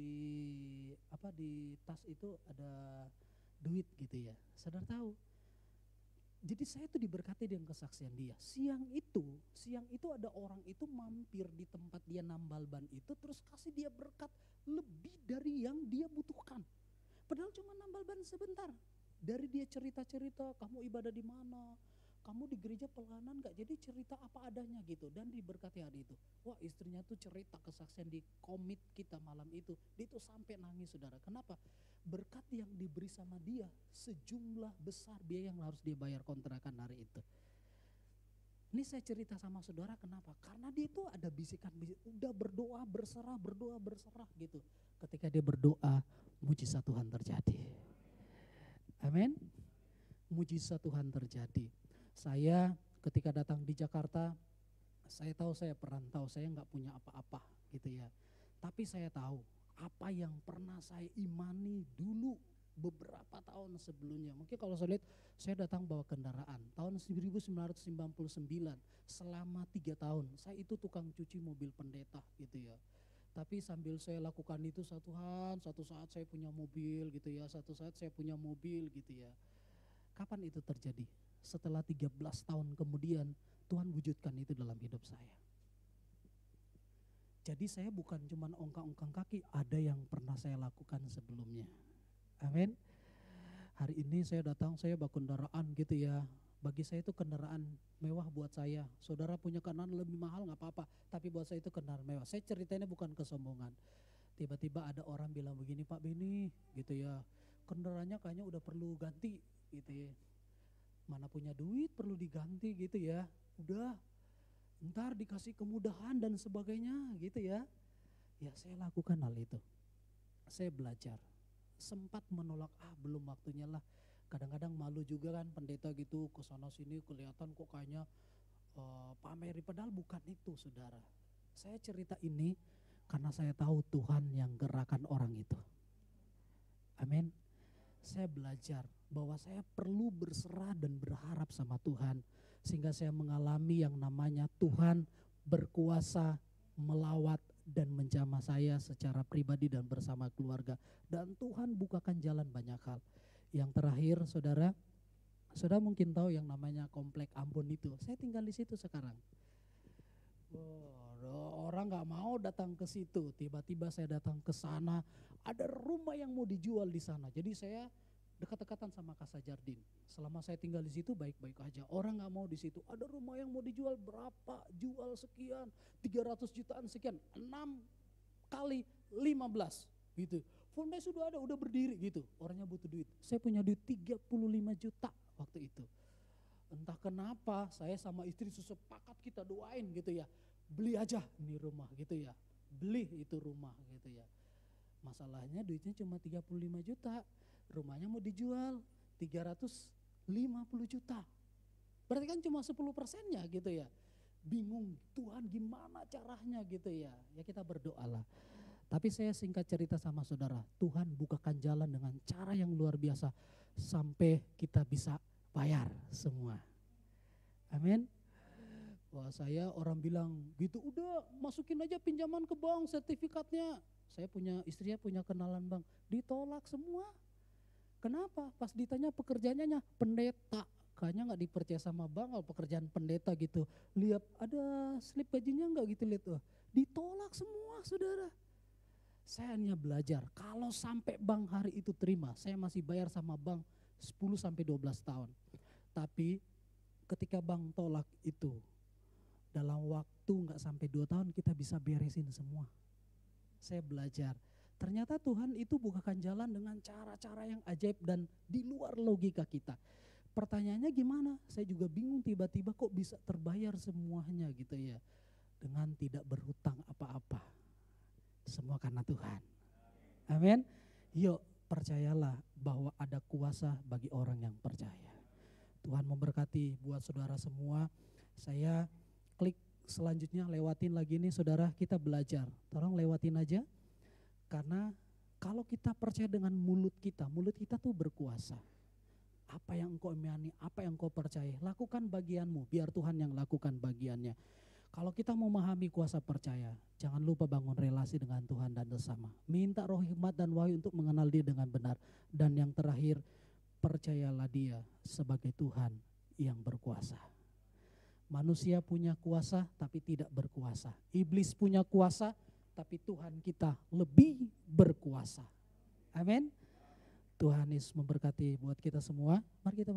S2: tas itu ada duit gitu ya. Saudara tahu, jadi saya tuh diberkati dengan kesaksian dia. Siang itu ada orang itu mampir di tempat dia nambal ban itu, terus kasih dia berkat lebih dari yang dia butuhkan. Padahal cuma nambal ban sebentar. Dari dia cerita-cerita, kamu ibadah di mana, kamu di gereja pelayanan gak, jadi cerita apa adanya gitu. Dan diberkati hari itu. Wah istrinya tuh cerita kesaksian di komit kita malam itu. Dia tuh sampai nangis saudara. Kenapa? Berkat yang diberi sama dia sejumlah besar biaya yang harus dia bayar kontrakan hari itu. Ini saya cerita sama saudara kenapa? Karena dia itu ada bisikan-bisikan, udah berdoa berserah gitu. Ketika dia berdoa, mujizat Tuhan terjadi. Amin. Mujizat Tuhan terjadi. Saya ketika datang di Jakarta, saya tahu saya perantau, saya nggak punya apa-apa gitu ya. Tapi saya tahu apa yang pernah saya imani dulu beberapa tahun sebelumnya. Mungkin kalau saya lihat, saya datang bawa kendaraan. Tahun 1999, selama 3 tahun, saya itu tukang cuci mobil pendeta gitu ya. Tapi sambil saya lakukan itu satu saat saya punya mobil gitu ya, satu saat saya punya mobil gitu ya. Kapan itu terjadi? Setelah 13 tahun kemudian, Tuhan wujudkan itu dalam hidup saya. Jadi saya bukan cuma ongkang-ongkang kaki, ada yang pernah saya lakukan sebelumnya. Amin. Hari ini saya datang, saya bawa kendaraan gitu ya. Bagi saya itu kendaraan mewah buat saya. Saudara punya kendaraan lebih mahal gak apa-apa, tapi buat saya itu kendaraan mewah. Saya ceritanya bukan kesombongan. Tiba-tiba ada orang bilang begini, Pak Beni gitu ya, kendaraannya kayaknya udah perlu ganti gitu ya. Mana punya duit perlu diganti gitu ya. Udah, ntar dikasih kemudahan dan sebagainya gitu ya. Ya saya lakukan hal itu. Saya belajar. Sempat menolak, belum waktunya lah. Kadang-kadang malu juga kan pendeta gitu, kesana sini kelihatan kok kayaknya pameri, padahal bukan itu saudara. Saya cerita ini karena saya tahu Tuhan yang gerakan orang itu. Amin. Saya belajar bahwa saya perlu berserah dan berharap sama Tuhan. Sehingga saya mengalami yang namanya Tuhan berkuasa melawat dan menjamah saya secara pribadi dan bersama keluarga. Dan Tuhan bukakan jalan banyak hal. Yang terakhir saudara mungkin tahu yang namanya Komplek Ambon itu. Saya tinggal di situ sekarang. Orang gak mau datang ke situ. Tiba-tiba saya datang ke sana, ada rumah yang mau dijual di sana. Jadi saya dekat-dekatan sama Casa Jardin. Selama saya tinggal di situ baik-baik aja. Orang nggak mau di situ. Ada rumah yang mau dijual berapa? Jual sekian, 300 jutaan sekian. 6 kali 15 gitu. Fondasi sudah ada, udah berdiri gitu. Orangnya butuh duit. Saya punya duit 35 juta waktu itu. Entah kenapa saya sama istri sepakat kita doain gitu ya. Beli aja nih rumah gitu ya. Beli itu rumah gitu ya. Masalahnya duitnya cuma 35 juta. Rumahnya mau dijual 350 juta. Berarti kan cuma 10%-nya gitu ya. Bingung Tuhan gimana caranya gitu ya. Ya kita berdoalah. Tapi saya singkat cerita sama saudara. Tuhan bukakan jalan dengan cara yang luar biasa. Sampai kita bisa bayar semua. Amin. Wah saya orang bilang gitu udah masukin aja pinjaman ke bank sertifikatnya. Saya punya istrinya punya kenalan bank. Ditolak semua. Kenapa? Pas ditanya pekerjaannya pendeta, kayaknya nggak dipercaya sama bank kalau pekerjaan pendeta gitu. Lihat ada slip gajinya nggak gitu lihat tuh. Ditolak semua saudara. Saya hanya belajar kalau sampai bank hari itu terima, saya masih bayar sama bank 10 sampai 12 tahun. Tapi ketika bank tolak itu dalam waktu nggak sampai 2 tahun kita bisa beresin semua. Saya belajar. Ternyata Tuhan itu bukakan jalan dengan cara-cara yang ajaib dan di luar logika kita. Pertanyaannya gimana? Saya juga bingung tiba-tiba kok bisa terbayar semuanya gitu ya. Dengan tidak berhutang apa-apa. Semua karena Tuhan. Amin. Yuk percayalah bahwa ada kuasa bagi orang yang percaya. Tuhan memberkati buat saudara semua. Saya klik selanjutnya lewatin lagi nih saudara, kita belajar. Tolong lewatin aja. Karena kalau kita percaya dengan mulut kita tuh berkuasa. Apa yang engkau imani, apa yang engkau percaya, lakukan bagianmu, biar Tuhan yang lakukan bagiannya. Kalau kita mau memahami kuasa percaya, jangan lupa bangun relasi dengan Tuhan dan sesama. Minta roh hikmat dan wahyu untuk mengenal Dia dengan benar. Dan yang terakhir, percayalah Dia sebagai Tuhan yang berkuasa. Manusia punya kuasa tapi tidak berkuasa. Iblis punya kuasa tapi Tuhan kita lebih berkuasa. Amin. Tuhan Yesus memberkati buat kita semua. Mari kita